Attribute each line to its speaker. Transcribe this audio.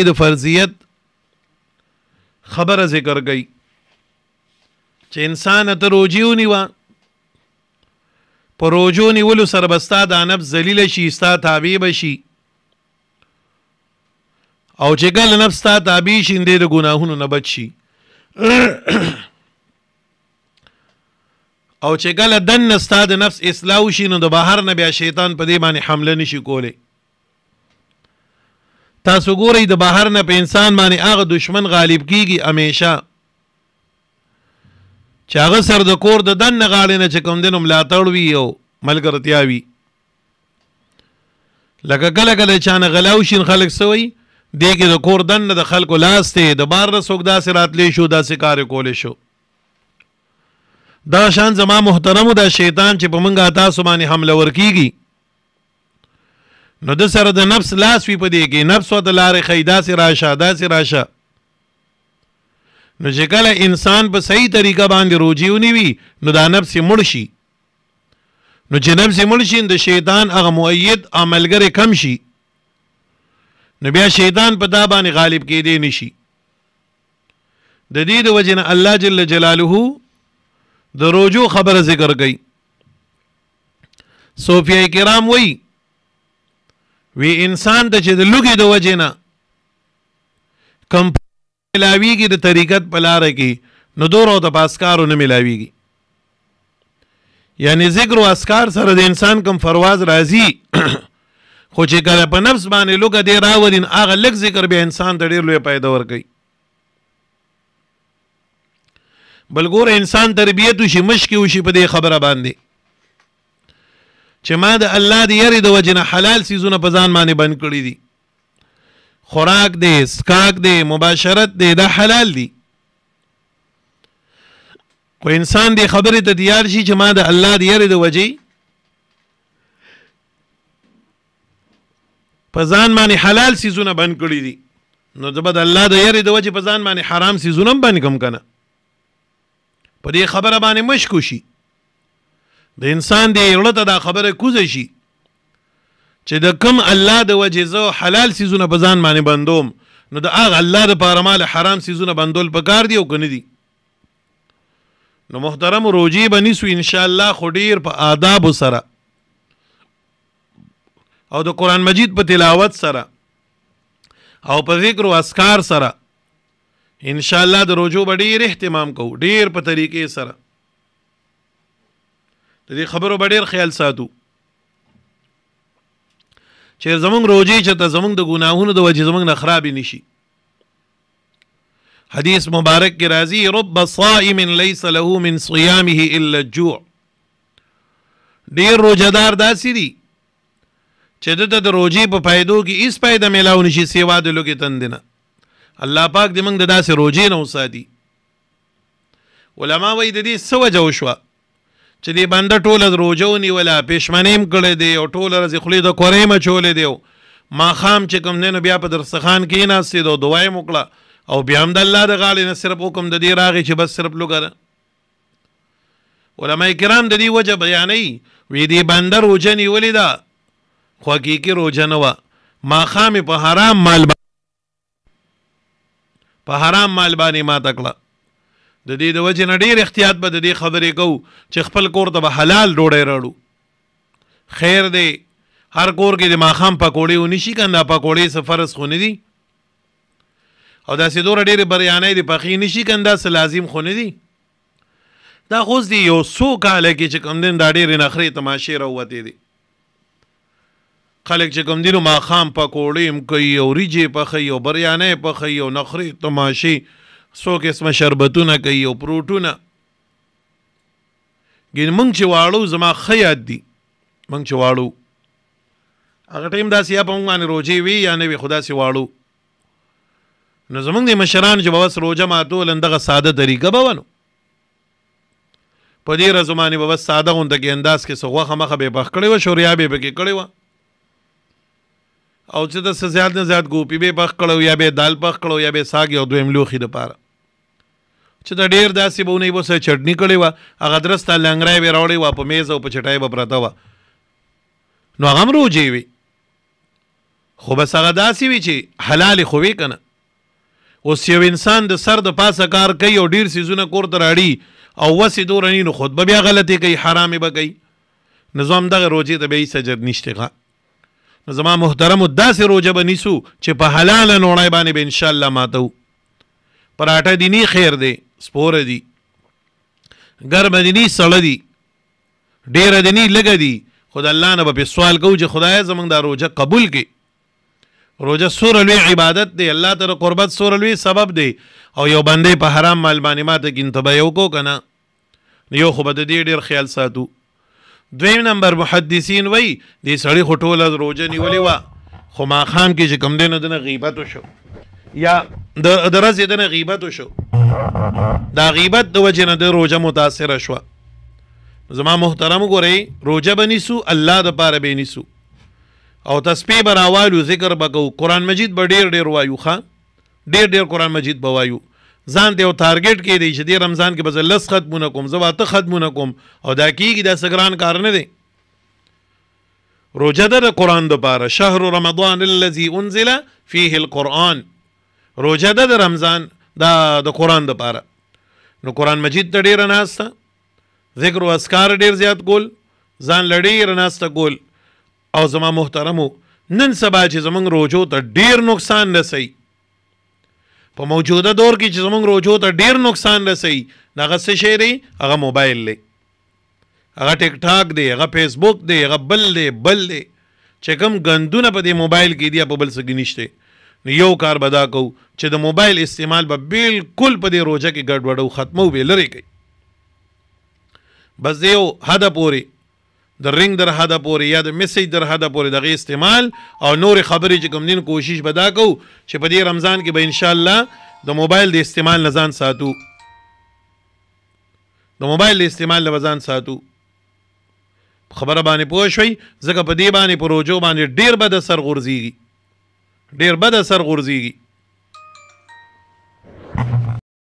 Speaker 1: د فرضیت خبره ذکر گئی چې انسان ته روجي ونیوه په روجو نیولو سره به ستا دا نفس ذلیله شي ستا تابع به شي او چې کله نفس ستا تابع شي دی د ګناهونو نه بچ شي او چې کله دننه ستا د نفس اصلاح وشي نو د بهر نه بیا شیطان په دې باندې حمله نشي کولی تاسو ګورئ د بهر نه په انسان باندې هغه دشمن غالب کیږي همیشه چې هغه سر د کور د دننه غاړې نه چې کوم دی نو ملاتړ وي او ملګرتیا وي لکه کله کله چا نه غلا وشي خلک څه وایي دې کې د کور دننه د خلکو لاس دی د بار نه څوک داسې راتلی شو داسې کار یې کولی شو دا شان زما محترمو دا شیطان چې په منګه تاسو باندې حمله ورکیږي نو د سره د نفس لاس وی په دې کې نفس ورته لارې ښیي داسې راشه نو چې کله انسان په صحیح طریقه باندې روجي ونیوي نو دا نفس یې مړ شي نو چې نفس یې مړ شي د شیطان هغه مؤید عملګری کم شي نو بیا شیطان په دا باندې غالب کېدی نشي د دې د وجې نه الله جل جلاله د روجو خبره ذکر گئی صوفیه کرام وی انسان ته چې د لوګي د وجې نه کم ملاویږي د طریقت په لاره کې نو دور او د پاسکارو نه ملاویږي یعنی ذکر او اسکار سره د انسان کم فرواز راځي خو چې کله په نفس باندې لوګه دی راوړین هغه لږ ذکر به انسان ته ډېر لوی پیدا ورکوي بل ګوره انسان تربیت وشي مشکې وشي په دې خبره باندې چې ما د الله د یری د وجې نه حلال څیزونه په ځان باندې بند کړي دي خوراک دی سکاک دی مباشرت دی دا حلال دی خو انسان دی خبرې ته تیار شي چې ما د الله د یری د وجې په ځان باندې حلال څیزونه بند کړي دي نو زه به د الله د یری د وجې په ځان باندې حرام څیزونه هم بند کړم که نه په دې خبره باندې مشکو شي د انسان دی زړه ته دا خبره کوزه شي چې د کم الله د وجې زه حلال څیزونه په ځان باندې بندوم نو د هغه الله دپاره ما له حرام څیزونه بندول پکار دي او که نه دي نو محترم روجې به نیسو انشاءالله خو ډېر په آدابو سره او د قرآن مجید په تلاوت سره او په ذکر و اسکار سره انشاءالله د روجو به ډېر اهتمام کوو ډېر په طریقې سره د دې خبرو به ډېر خیال ساتو چې زمونږ روجې چې ته زمونږ د ګناهونو د وجې زمونږ نه خرابې نشي حدیث مبارک کې راځي رب صائم لیس له من صیامه الا الجوع ډېر روجهدار داسې دي چې دته د روجې په فایدو کې هیڅ فایده میلاو نشي سوا د لوږې تندې نه الله پاک دې موږ د داسې روجې نه وساتي علما وایي د دې څه وجه وشوه چې دې بنده ټوله روجه ونیوله پېشمنۍ هم کړی دی او ټوله ورځ یې خولې د کورۍ هم اچولی دی او ماښام چې کوم دی نو بیا په درستخان کېناستېد او دعا یې هم وکړه او بیا هم د الله د غاړې نه صرف حکم د دې راغی چې بس صرف لوږه ده علما کرام د دې وجه بیانوي وی دې بنده روجه نیولې ده خو حقیقي روجه نه وه ماښام یې په حرام مال باندې ماته کړه د دې د وجې نه ډېر احتیاط به د دې خبرې کوو چې خپل کور ته به حلال ډوډۍ راړو خیر دی هر کور کې د ماښام پکوړې ونیشي که دا پکوړې څه فرض خو نه دي او داسې دوره ډېرې بریانۍ د پخې نشي که داسې لازم خو نه دي دا خو اوس دي یو څو کاله کې چې کوم دین دا ډېرې نخرې تماشې راووتې دي خلک چې کوم دي نو ماښام پکوړې هم کوي او وریجې پخوي او بریانۍ پخوي او نخرې تماشې څو قسمه شربتونه کوي او پروټونه ګین موږ چې واړو زما ښه یاد دي موږ چې واړو هغه ټایم داسې یا په موږ باندې روجې وي یا نه وي خو داسې واړو نو زمونږ د مشران چې به بس روجه ماتول دغه ساده طریقه به ونه په دې ورځو باندې به بس ساده غونده کې انداز کې څه غوښه مخه به یې پخ کړې وه شوریا به یې پکې کړې وه او چې د څه زیات نه زیات ګوپي به یې پخ کړی یا به یې دال پخ کړی یا به یې ساګ یو دویم لوښي دپاره چې د ډېر داسې به ونی به څه چټني کړې وه هغه درسته لنګری به یې راوړې وه په میز او په چټۍ به پرته وه نو هغه هم روجې وي خو بس هغه داسې وي چې حلال خو وي که نه. اوس یو انسان د سر د پاسه کار کوي او ډېر څیزونه کور ته راړي او وسې دوره ني، نو خود به بیا غلطې کوي، حرامې به کوي. نو زه هم دغه روجې ته به هېڅ اجر نشته. نو زما محترمو داسې روجه به نیسو چې په حلاله نوړی باندې به انشاءالله ماتو. پراټه دي نی خیر دی، سپوره دي، ګرمه دي نی سړه دي، ډېره دي نی لږه دي، خو د الله نه به پې سوال کوو چې خدایه زموږ دا روجه قبول کړي. روجه سوره لوی عبادت دی، الله ته د قربت سوره لوی سبب دی، او یو بندې په حرام مال باندې ماته کین ته به یې وکړو که نه، یو خو به د دې ډېر خیال ساتو. دویم نمبر محدثین وی دې سړي خو ټوله روجه نیولې وه، خو ماښام کې چې کوم دی نو دنه غیبت وشو یا د ورځې دنه غیبت وشو، دا غیبت د وجې نه د روجه متاثره شوه. زما محترم ګورئ روجه به نیسو، الله دپاره به یې نیسو، او تسبیح به راوالو، ذکر به کوو، قرآن مجید به ډېر ډېر وایو. ښه ډېر ډېر قرآن مجید به وایو. ځان ته یو تارګیټ کېدی چې دې رمضان کې به زه 10 ختمونه کوم، زه به 8 ختمونه کوم، او دا کېږي، دا څه ګران کار نه دی. روجه ده د قرآن دپاره، شهر رمضان الذي انزل فيه القرآن، روجه ده د رمضان دا د قرآن دپاره. نو قرآن مجید ته ډېره ناسته، ذکر و اذکار ډېر زیات کول، ځان له ډېره ناسته کول. او زما محترمو نن سبا چې زمونږ روجو ته ډېر نقصان رسوي، په موجوده دور کې چې زمونږ روجو ته ډېر نقصان رسوي، د هغه څه شی دی؟ هغه موبایل دی، هغه ټیک ټاک دی، هغه فیسبوک دی، هغه بل دی چې کوم ګندونه په دې موبایل کې دي، په بل څه کې نشته. نو یو کار به دا کوو چې د موبایل استعمال به بالکل په دې روجه کې ګډوډو، ختمو، به لرې کوي. بس د یو حده پورې، د رنګ در حده پورې یا د میسیج در حده پورې دغه استعمال، او نور خبرې چې کوم دین کوشش به دا کوو چې په دې رمضان کې به انشاءالله د موبایل د استعمال نه ځان ساتو، د موبایل د استعمال نه به ځان ساتو. خبره باندې پوه شوئ؟ ځکه په دې باندې په روجو باندې ډېر بد اثر غورځېږي، ډېر بد اثر غورځېږي.